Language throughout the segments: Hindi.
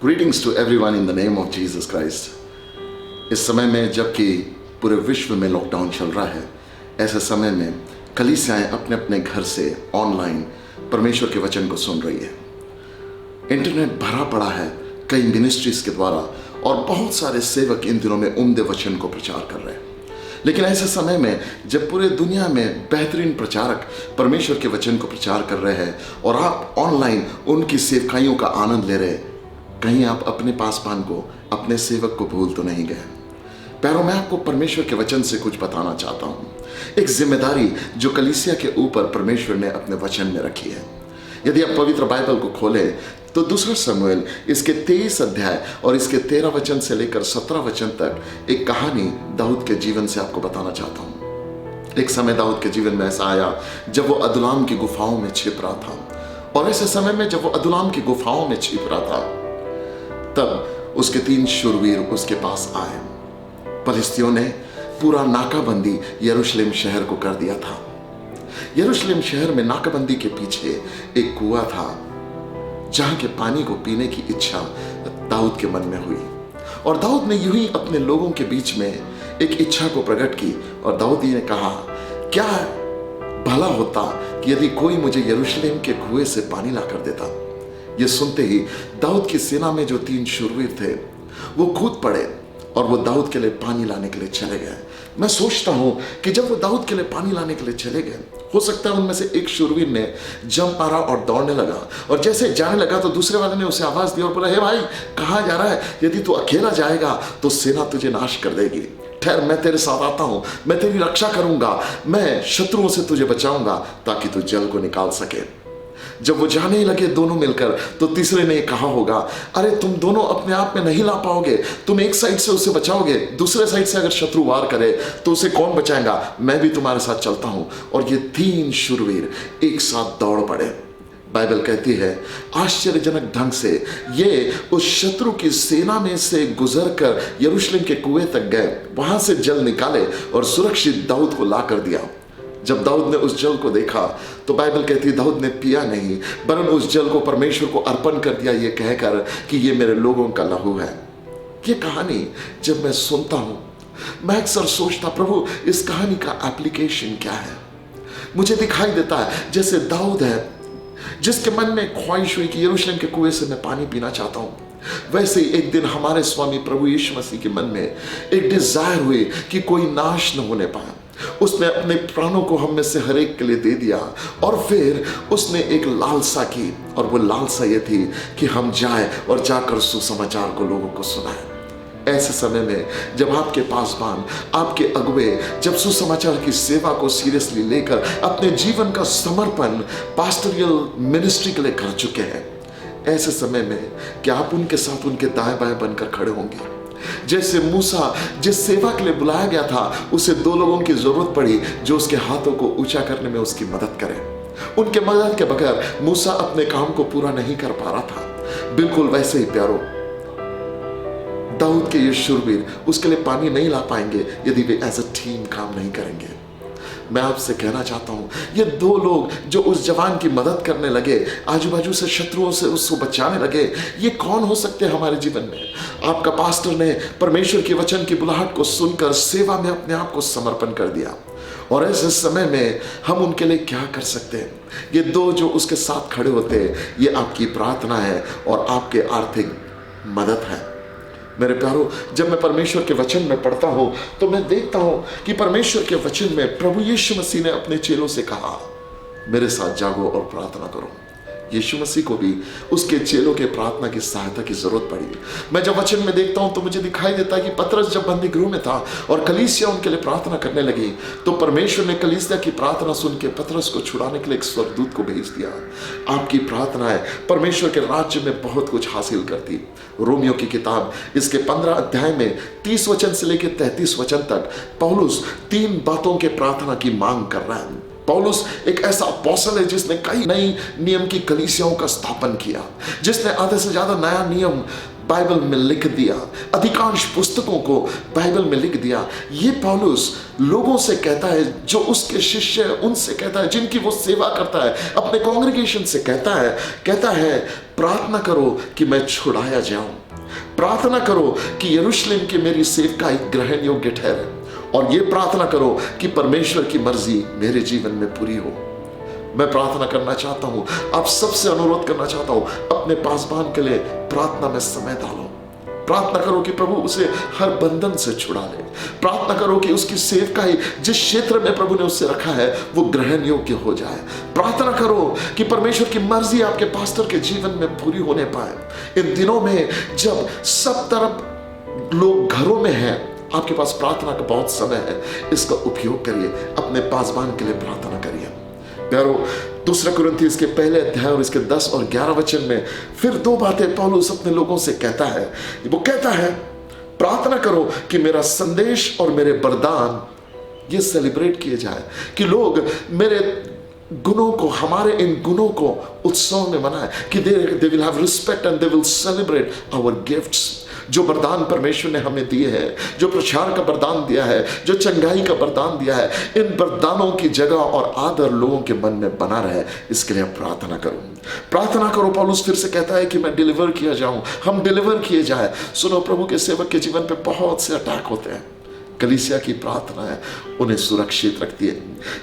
Greetings to everyone in the name of Jesus Christ. इस समय में जबकि पूरे विश्व में लॉकडाउन चल रहा है, ऐसे समय में कलीसियाएं अपने अपने घर से ऑनलाइन परमेश्वर के वचन को सुन रही है। इंटरनेट भरा पड़ा है कई मिनिस्ट्रीज के द्वारा और बहुत सारे सेवक इन दिनों में उम्दे वचन को प्रचार कर रहे हैं। लेकिन ऐसे समय में जब पूरे दुनिया में बेहतरीन प्रचारक परमेश्वर के वचन को प्रचार कर रहे हैं और आप ऑनलाइन उनकी सेवकाइयों का आनंद ले रहे, कहीं आप अपने पासपान को, अपने सेवक को भूल तो नहीं गए? पैरों में आपको परमेश्वर के वचन से कुछ बताना चाहता हूं। एक जिम्मेदारी जो कलीसिया के ऊपर परमेश्वर ने अपने वचन में रखी है। यदि आप पवित्र बाइबल को खोलें तो दूसरा शमूएल इसके 23 अध्याय और इसके 13 वचन से लेकर 17 वचन तक एक कहानी दाऊद के जीवन से आपको बताना चाहता हूं। एक समय दाऊद के जीवन में ऐसा आया जब वो अदुल्लाम की गुफाओं में छिप रहा था, और ऐसे समय में जब वो अदुल्लाम की गुफाओं में छिप रहा था तब उसके 3 शूरवीर उसके पास आए। फलिस्तियों ने पूरा नाकाबंदी यरूशलेम शहर को कर दिया था। यरूशलेम शहर में नाकाबंदी के पीछे एक कुआं था जहां के पानी को पीने की इच्छा दाऊद के मन में हुई, और दाऊद ने यूं ही अपने लोगों के बीच में एक इच्छा को प्रकट की। और दाऊद ने कहा, क्या भला होता कि यदि कोई मुझे यरूशलेम के कुएं से पानी ला कर देता। ये सुनते ही दाऊद की सेना में जो 3 शूरवीर थे वो कूद पड़े और वो दाऊद के लिए पानी लाने के लिए चले गए। मैं सोचता हूं कि जब वो दाऊद के लिए पानी लाने के लिए चले गए, हो सकता है उनमें से एक शूरवीर ने जंप मारा और दौड़ने लगा, और जैसे जाने लगा तो दूसरे वाले ने उसे आवाज दी और बोला, हे भाई, कहां जा रहा है? यदि तू अकेला जाएगा तो सेना तुझे नाश कर देगी। ठहर, मैं तेरे साथ आता हूं, मैं तेरी रक्षा करूंगा, मैं शत्रुओं से तुझे बचाऊंगा ताकि तू जल को निकाल सके। जब वो जाने लगे दोनों मिलकर, तो तीसरे ने कहा होगा, अरे तुम दोनों अपने आप में नहीं ला पाओगे, तुम एक साइड से उसे बचाओगे, दूसरे साइड से अगर शत्रु वार करे तो उसे कौन बचाएगा? मैं भी तुम्हारे साथ चलता हूं। और ये 3 शूरवीर एक साथ दौड़ पड़े। बाइबल कहती है आश्चर्यजनक ढंग से ये उस शत्रु की सेना में से गुजर कर यरूशलेम के कुएं तक गए, वहां से जल निकाले और सुरक्षित दाऊद को ला कर दिया। जब दाऊद ने उस जल को देखा तो बाइबल कहती है दाऊद ने पिया नहीं, वरन उस जल को परमेश्वर को अर्पण कर दिया, ये कहकर कि ये मेरे लोगों का लहू है। ये कहानी जब मैं सुनता हूं, मैं अक्सर सोचता, प्रभु इस कहानी का एप्लीकेशन क्या है? मुझे दिखाई देता है जैसे दाऊद है जिसके मन में ख्वाहिश हुई कि यरूशलेम के कुएं से मैं पानी पीना चाहता हूं, वैसे ही एक दिन हमारे स्वामी प्रभु यीशु मसीह के मन में एक डिजायर हुई कि कोई नाश न होने पाए। उसने अपने प्राणों को हम में से हर एक के लिए दे दिया, और फिर उसने एक लालसा की, और वो लालसा ये थी कि हम जाए और जाकर सुसमाचार को लोगों को सुनाएं। ऐसे समय में जब आपके पासवान, आपके अगुवे जब सुसमाचार की सेवा को सीरियसली लेकर अपने जीवन का समर्पण पास्टोरियल मिनिस्ट्री के लिए कर चुके हैं, ऐसे समय में क्या आप उनके साथ उनके दाएं बाएं बनकर खड़े होंगे? जैसे मूसा जिस सेवा के लिए बुलाया गया था, उसे 2 लोगों की जरूरत पड़ी जो उसके हाथों को ऊंचा करने में उसकी मदद करें। उनके मदद के बगैर मूसा अपने काम को पूरा नहीं कर पा रहा था। बिल्कुल वैसे ही प्यारो, दाऊद के ये शूरवीर उसके लिए पानी नहीं ला पाएंगे यदि वे एज अ टीम काम नहीं करेंगे। मैं आपसे कहना चाहता हूं, ये 2 लोग जो उस जवान की मदद करने लगे, आजू बाजू से शत्रुओं से उसको बचाने लगे, ये कौन हो सकते हैं हमारे जीवन में? आपका पास्टर ने परमेश्वर के वचन की बुलाहट को सुनकर सेवा में अपने आप को समर्पण कर दिया, और ऐसे समय में हम उनके लिए क्या कर सकते हैं? ये 2 जो उसके साथ खड़े होते हैं, ये आपकी प्रार्थना है और आपके आर्थिक मदद है। मेरे प्यारो, जब मैं परमेश्वर के वचन में पढ़ता हूं तो मैं देखता हूं कि परमेश्वर के वचन में प्रभु यीशु मसीह ने अपने चेलों से कहा, मेरे साथ जागो और प्रार्थना करो। यीशु मसीह को भी उसके चेलों के प्रार्थना की सहायता की जरूरत पड़ी। मैं जब वचन में देखता हूं तो मुझे दिखाई देता है कि पतरस जब बंदी गृह में था और कलीसिया उनके लिए प्रार्थना करने लगी, तो परमेश्वर ने कलीसिया की प्रार्थना सुन के पतरस को छुड़ाने के लिए एक स्वर्गदूत को भेज दिया। आपकी प्रार्थनाएं परमेश्वर के राज्य में बहुत कुछ हासिल करती। रोमियो की किताब इसके 15 अध्याय में 30 वचन से लेकर 33 वचन तक पौलुस 3 बातों के प्रार्थना की मांग कर रहा है। पौलुस एक ऐसा अपोस्तल है जिसने कई नई नियम की कलीसियाओं का स्थापन किया, जिसने आधे से ज्यादा नया नियम बाइबल में लिख दिया, अधिकांश पुस्तकों को बाइबल में लिख दिया। ये पौलुस लोगों से कहता है, जो उसके शिष्य हैं उनसे कहता है, जिनकी वो सेवा करता है, अपने कांग्रेगेशन से कहता है प्रार्थना करो कि मैं छुड़ाया जाऊं, प्रार्थना करो कि यरूशलेम की मेरी सेवकाई ग्रहण योग्य ठहरे, और ये प्रार्थना करो कि परमेश्वर की मर्जी मेरे जीवन में पूरी हो। मैं प्रार्थना करना चाहता हूं, आप सबसे अनुरोध करना चाहता हूं, अपने पासबान के लिए प्रार्थना में समय डालो। प्रार्थना करो कि प्रभु उसे हर बंधन से छुड़ा ले। प्रार्थना करो कि उसकी सेवकाई जिस क्षेत्र में प्रभु ने उसे रखा है वो ग्रहण योग्य हो जाए। प्रार्थना करो कि परमेश्वर की मर्जी आपके पास्टर के जीवन में पूरी होने पाए। इन दिनों में जब सब तरफ लोग घरों में हैं, आपके पास प्रार्थना का बहुत समय है, इसका उपयोग करिए। अपने पासबान के लिए प्रार्थना करिए। प्यारो, 2 कुरिन्थियों के पहले अध्याय और इसके 10 और 11 वचन में फिर 2 बातें पौलुस अपने लोगों से कहता है। वो कहता है प्रार्थना करो कि मेरा संदेश और मेरे वरदान ये सेलिब्रेट किए जाए, कि लोग मेरे गुणों को, हमारे इन गुणों को उत्सव में मनाए, कि they will have respect and they will celebrate our gifts. जो वरदान परमेश्वर ने हमें दिए हैं, जो प्रचार का वरदान दिया है, जो चंगाई का वरदान दिया है, इन वरदानों की जगह और आदर लोगों के मन में बना रहे, इसके लिए प्रार्थना करो। प्रार्थना करो। पौलुस फिर से कहता है कि मैं डिलीवर किया जाऊं, हम डिलीवर किए जाए। सुनो, प्रभु के सेवक के जीवन पे बहुत से अटैक होते हैं। कलीसिया की प्रार्थना है उन्हें सुरक्षित रखती है।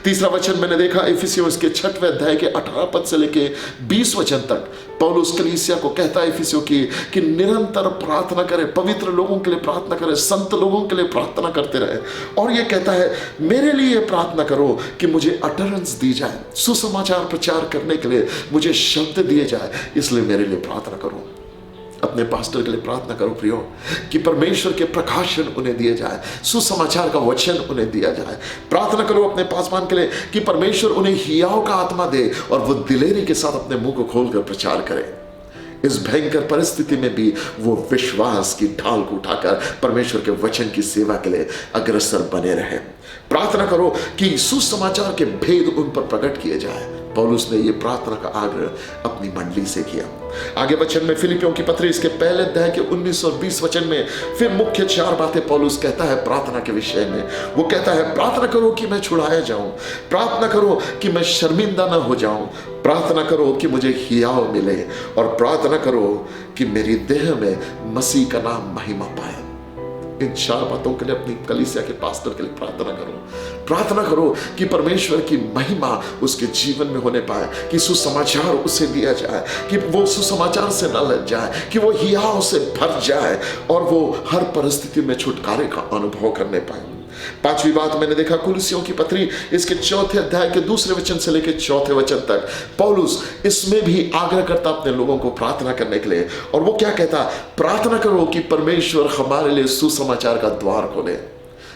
3 वचन मैंने देखा, इफिसियों इसके 6वें अध्याय के 18 पद से लेके 20 वचन तक पौलुस कलीसिया को कहता है इफिसियों की कि निरंतर प्रार्थना करे, पवित्र लोगों के लिए प्रार्थना करे, संत लोगों के लिए प्रार्थना करते रहे। और ये कहता है मेरे लिए प्रार्थना करो कि मुझे अटरेंस दी जाए, सुसमाचार प्रचार करने के लिए मुझे शब्द दिए जाए, इसलिए मेरे लिए प्रार्थना करो। अपने पास्टर के लिए प्रार्थना करो प्रियो, कि परमेश्वर के प्रकाशन उन्हें दिए जाए, सुसमाचार का वचन उन्हें दिया जाए। प्रार्थना करो अपने पासवान के लिए कि परमेश्वर उन्हें हियाव का आत्मा दे और वो दिलेरी के साथ अपने मुंह को खोलकर प्रचार करे। इस भयंकर परिस्थिति में भी वो विश्वास की ढाल को उठाकर परमेश्वर के वचन की सेवा के लिए अग्रसर बने रहे। प्रार्थना करो कि सुसमाचार के भेद उन पर प्रकट किए जाए। पौलुस ने यह प्रार्थना का आग्रह अपनी मंडली से किया। आगे वचन में फिलिपियों की पत्री इसके पहले अध्याय के 19 और 20 वचन में फिर मुख्य 4 बातें पौलुस कहता है प्रार्थना के विषय में। वो कहता है प्रार्थना करो कि मैं छुड़ाया जाऊं, प्रार्थना करो कि मैं शर्मिंदा ना हो जाऊं, प्रार्थना करो कि मुझे हियाव मिले, और प्रार्थना करो कि मेरी देह में मसीह का नाम महिमा पाए। इन 4 बातों के लिए अपनी कलीसिया के पास्टर के लिए प्रार्थना करो। प्रार्थना करो कि परमेश्वर की महिमा उसके जीवन में होने पाए, कि सुसमाचार उसे दिया जाए, कि वो सुसमाचार से न लज जाए, कि वो हियाव से भर जाए और वो हर परिस्थिति में छुटकारे का अनुभव करने पाए। 5वीं बात मैंने देखा कुलुसियों की पत्री इसके 4थे अध्याय के 2 वचन से लेकर 4थे वचन तक पौलुस इसमें भी आग्रह करता अपने लोगों को प्रार्थना करने के लिए। और वो क्या कहता, प्रार्थना करो कि परमेश्वर हमारे लिए सुसमाचार का द्वार खोले।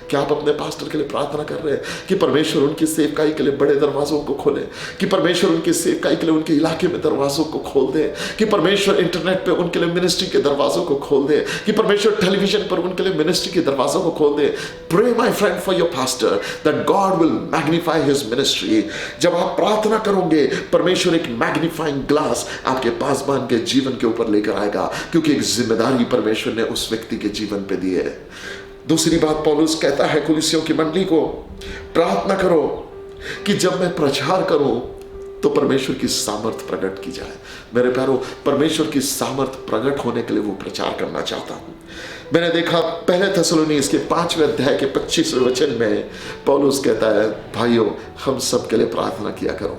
क्या आप अपने पास्टर के लिए प्रार्थना कर रहे हैं कि परमेश्वर उनकी सेवकाई के लिए बड़े दरवाजों को खोले, कि परमेश्वर उनकी सेवकाई के लिए उनके इलाके में दरवाजों को खोल दे, कि परमेश्वर इंटरनेट पे उनके लिए मिनिस्ट्री के दरवाजों को खोल दे, कि परमेश्वर टेलीविजन पर उनके लिए मिनिस्ट्री के दरवाजों को खोल दे। Pray my friend for your pastor that God will magnify his ministry. जब आप प्रार्थना करोगे परमेश्वर एक मैग्नीफाइंग ग्लास आपके पासबान के जीवन के ऊपर लेकर आएगा, क्योंकि एक जिम्मेदारी परमेश्वर ने उस व्यक्ति के जीवन पे दी है। दूसरी बात पौलुस कहता है कुलुसियों की मंडली को, प्रार्थना करो कि जब मैं प्रचार करूं तो परमेश्वर की सामर्थ प्रकट की जाए। मेरे प्यारो, परमेश्वर की सामर्थ प्रकट होने के लिए वो प्रचार करना चाहता हूं। मैंने देखा पहले थिस्सलुनीके के 5वें अध्याय के 25वें वचन में पौलुस कहता है भाइयों हम सब के लिए प्रार्थना किया करो।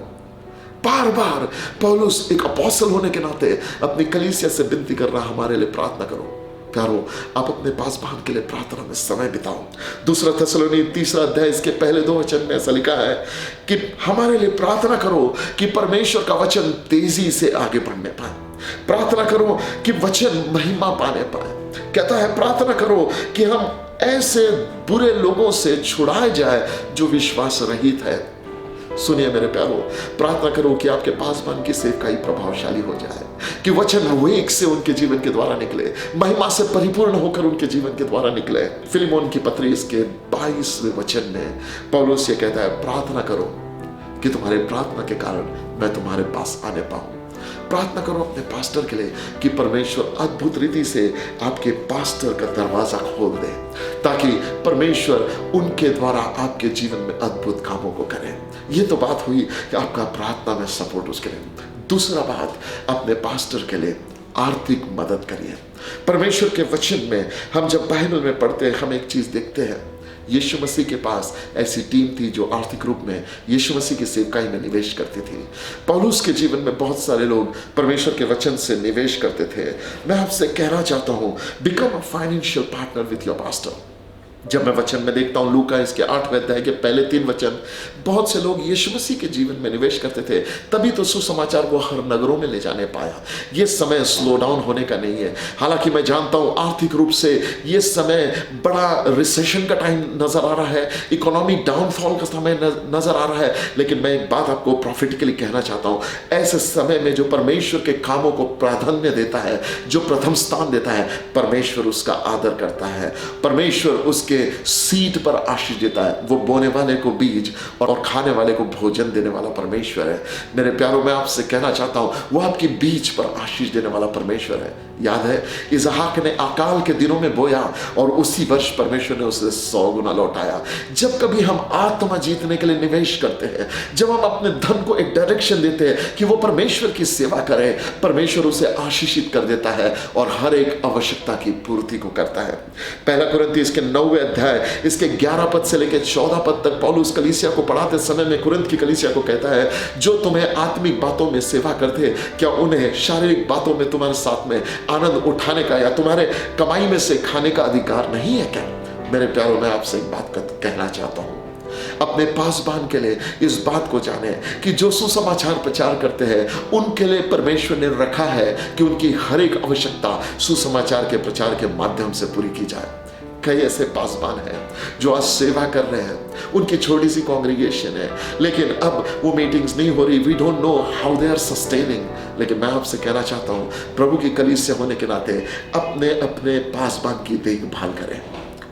बार बार पौलुस एक अपोस्टल होने के नाते अपनी कलीसिया से विनती कर रहा, हमारे लिए प्रार्थना करो। प्यारो, आप अपने पासबान के लिए प्रार्थना में समय बिताओ। 2 थिस्सलुनीके 3 अध्याय इसके पहले 2 वचन में ऐसा लिखा है कि हमारे लिए प्रार्थना करो कि परमेश्वर का वचन तेजी से आगे बढ़ने पाए। प्रार्थना करो कि वचन महिमा पाने पाए। कहता है प्रार्थना करो कि हम ऐसे बुरे लोगों से छुड़ाए जाए जो विश्वास रहित है। सुनिए मेरे प्यारो, प्रार्थना करो कि आपके पासबान की सेवकाई प्रभावशाली हो जाए, कि वचन वेग से उनके जीवन के द्वारा निकले, महिमा से परिपूर्ण होकर उनके जीवन के द्वारा निकले। फिलिमोन की पत्री इसके 22वें वचन में पौलुस ये कहता है प्रार्थना करो कि तुम्हारे प्रार्थना के कारण मैं तुम्हारे पास आने पाऊं। प्रार्थना करो अपने पास्टर के लिए कि परमेश्वर अद्भुत रीति से आपके पास्टर का दरवाजा खोल दे, ताकि परमेश्वर उनके द्वारा आपके जीवन में अद्भुत कामों को करे। ये तो बात हुई कि आपका प्रार्थना में सपोर्ट उसके लिए। दूसरा बात, अपने पास्टर के लिए आर्थिक मदद करिए। परमेश्वर के वचन में हम जब बाइबल में पढ़ते हैं, हम एक चीज देखते हैं, यीशु मसीह के पास ऐसी टीम थी जो आर्थिक रूप में यीशु मसीह की सेवकाई में निवेश करती थी। पौलुस के जीवन में बहुत सारे लोग परमेश्वर के वचन से निवेश करते थे। मैं आपसे कहना चाहता हूं, become a financial partner with your pastor. जब मैं वचन में देखता हूं लूका इसके 8वें अध्याय के पहले 3 वचन, बहुत से लोग यीशु मसीह के जीवन में निवेश करते थे, तभी तो सुसमाचार को हर नगरों में ले जाने पाया। ये समय स्लो डाउन होने का नहीं है। हालांकि मैं जानता हूं आर्थिक रूप से ये समय बड़ा रिसेशन का टाइम नजर आ रहा है, इकोनॉमिक डाउनफॉल का समय नजर आ रहा है, लेकिन मैं एक बात आपको प्रॉफिटिकली कहना चाहता हूं, ऐसे समय में जो परमेश्वर के कामों को प्राधान्य देता है, जो प्रथम स्थान देता है, परमेश्वर उसका आदर करता है। परमेश्वर उसके सीड पर आशीष देता है। वो बोने वाले को बीज और खाने वाले को भोजन देने वाला परमेश्वर है। मेरे प्यारों, मैं आपसे कहना चाहता हूं, वो आपके बीज पर आशीष देने वाला परमेश्वर है। याद है, इसहाक ने अकाल के दिनों में बोया और उसी वर्ष परमेश्वर ने उसे 100 गुना लौटाया। जब कभी हम आत्मा जीतने के लिए निवेश करते हैं, जब हम अपने धन को एक डायरेक्शन देते हैं कि वो परमेश्वर की सेवा करे, परमेश्वर उसे आशीषित कर देता है और हर एक आवश्यकता की पूर्ति को करता है। पहला कुरिन्थी इसके 9वें अध्याय इसके 11 पद से लेकर 14 पद तक पौलुस कलीसिया को पढ़ाते समय में कुरिन्थ की कलीसिया को कहता है, जो तुम्हें आत्मिक बातों में सेवा करते, क्या उन्हें शारीरिक बातों में तुम्हारे साथ में आनंद उठाने का या तुम्हारे कमाई में से खाने का अधिकार नहीं है क्या? मेरे प्यारों, मैं आपसे एक बात कहना चाहता हूं, अपने पासबान के लिए इस बात को जाने कि जो सुसमाचार प्रचार करते हैं, उनके लिए परमेश्वर ने रखा है कि उनकी हर एक आवश्यकता सुसमाचार के प्रचार के माध्यम से पूरी की जाए। कई ऐसे पासबान हैं जो आज सेवा कर रहे हैं, उनकी छोटी सी कांग्रीगेशन है, लेकिन अब वो मीटिंग्स नहीं हो रही। We don't know how they are sustaining. लेकिन मैं आपसे कहना चाहता हूं, प्रभु की कलीसिया होने के नाते अपने अपने पासबान की देखभाल करें।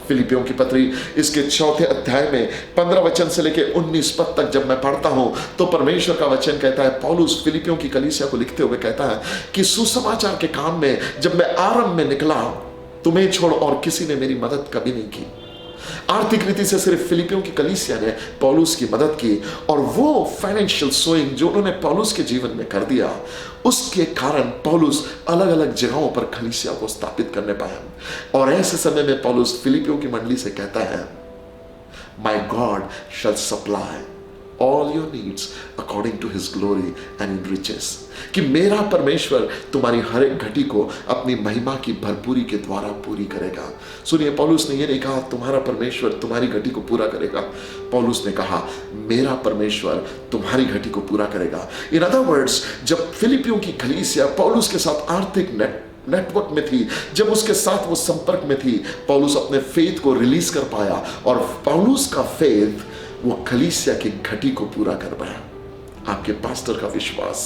फिलिपियों की पत्री इसके 4थे अध्याय में 15 वचन से लेकर 19 पद तक जब मैं पढ़ता हूं, तो परमेश्वर का वचन कहता है, पौलुस फिलिपियों की कलीसिया को लिखते हुए कहता है कि सुसमाचार के काम में जब मैं आरंभ में निकला, तुम्हें छोड़ और किसी ने मेरी मदद कभी नहीं की। आर्थिक रीति से सिर्फ फिलिपियों की कलीसिया ने पौलुस की मदद की, और वो फाइनेंशियल सोइंग जो उन्होंने पौलुस के जीवन में कर दिया, उसके कारण पौलुस अलग अलग जगहों पर कलीसिया को स्थापित करने पाया। और ऐसे समय में पौलुस फिलिपियों की मंडली से कहता है, my God shall supply all your needs according to his glory and in riches, कि मेरा परमेश्वर तुम्हारी हर एक घटी को अपनी महिमा की भरपूरी के द्वारा पूरी करेगा। सुनिए, पौलुस ने ये नहीं कहा तुम्हारा परमेश्वर तुम्हारी घटी को पूरा करेगा, पौलुस ने कहा मेरा परमेश्वर तुम्हारी घटी को पूरा करेगा। इन अदर वर्ड्स, जब फिलिपियों की कलीसिया पौलुस के साथ आर्थिक नेटवर्क में थी, जब उसके साथ वो संपर्क में थी, पौलुस अपने फेथ को रिलीज कर पाया, और पौलुस का फेथ वो कलीसिया की घटी को पूरा कर पाया। आपके पास्टर का विश्वास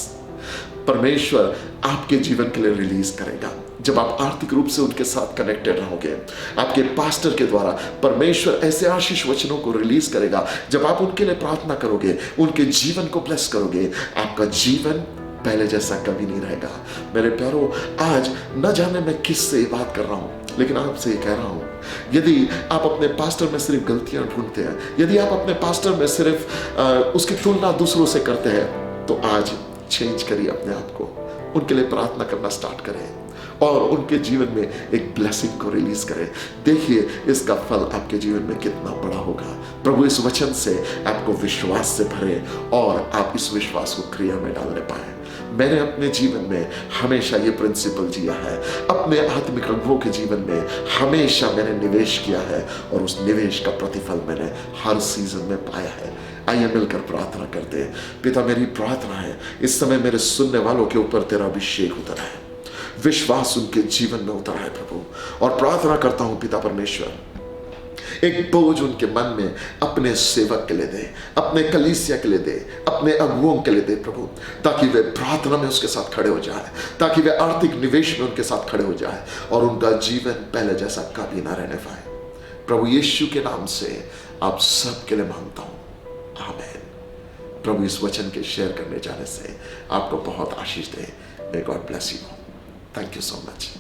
परमेश्वर आपके जीवन के लिए रिलीज करेगा। जब आप आर्थिक रूप से उनके साथ कनेक्टेड रहोगे, आपके पास्टर के द्वारा परमेश्वर ऐसे आशीष वचनों को रिलीज करेगा। जब आप उनके लिए प्रार्थना करोगे, उनके जीवन को ब्लेस करोगे, आपका जीवन पहले जैसा कभी नहीं रहेगा। मेरे प्यारों, आज न जाने मैं किससे बात कर रहा हूं, लेकिन आपसे ये कह रहा हूं, यदि आप अपने पास्टर में सिर्फ गलतियां ढूंढते हैं, यदि आप अपने पास्टर में सिर्फ उसकी तुलना दूसरों से करते हैं, तो आज चेंज करिए अपने आप को, उनके लिए प्रार्थना करना स्टार्ट करें और उनके जीवन में एक ब्लेसिंग को रिलीज करें। देखिए इसका फल आपके जीवन में कितना बड़ा होगा। प्रभु इस वचन से आपको विश्वास से भरे और आप इस विश्वास को क्रिया में डालने पाए। मैंने अपने जीवन में हमेशा ये प्रिंसिपल जिया है, अपने आत्मिक अनुभवों के जीवन में हमेशा मैंने निवेश किया है और उस निवेश का प्रतिफल मैंने हर सीजन में पाया है। आइए मिलकर प्रार्थना करते हैं। पिता, मेरी प्रार्थना है इस समय मेरे सुनने वालों के ऊपर तेरा अभिषेक उतरा है, विश्वास उनके जीवन में उतरा है प्रभु, और प्रार्थना करता हूं पिता परमेश्वर, एक बोझ उनके मन में अपने सेवक के लिए दे, अपने कलीसिया के लिए दे, अपने अगुओं के लिए दे प्रभु, ताकि वे प्रार्थना में उसके साथ खड़े हो जाए, ताकि वे आर्थिक निवेश में उनके साथ खड़े हो जाए और उनका जीवन पहले जैसा कभी ना रहने पाए। प्रभु यीशु के नाम से आप सबके लिए मांगता हूं, आमीन। प्रभु इस वचन के शेयर करने जाने से आपको बहुत आशीष दे। May God bless you. Thank you so much.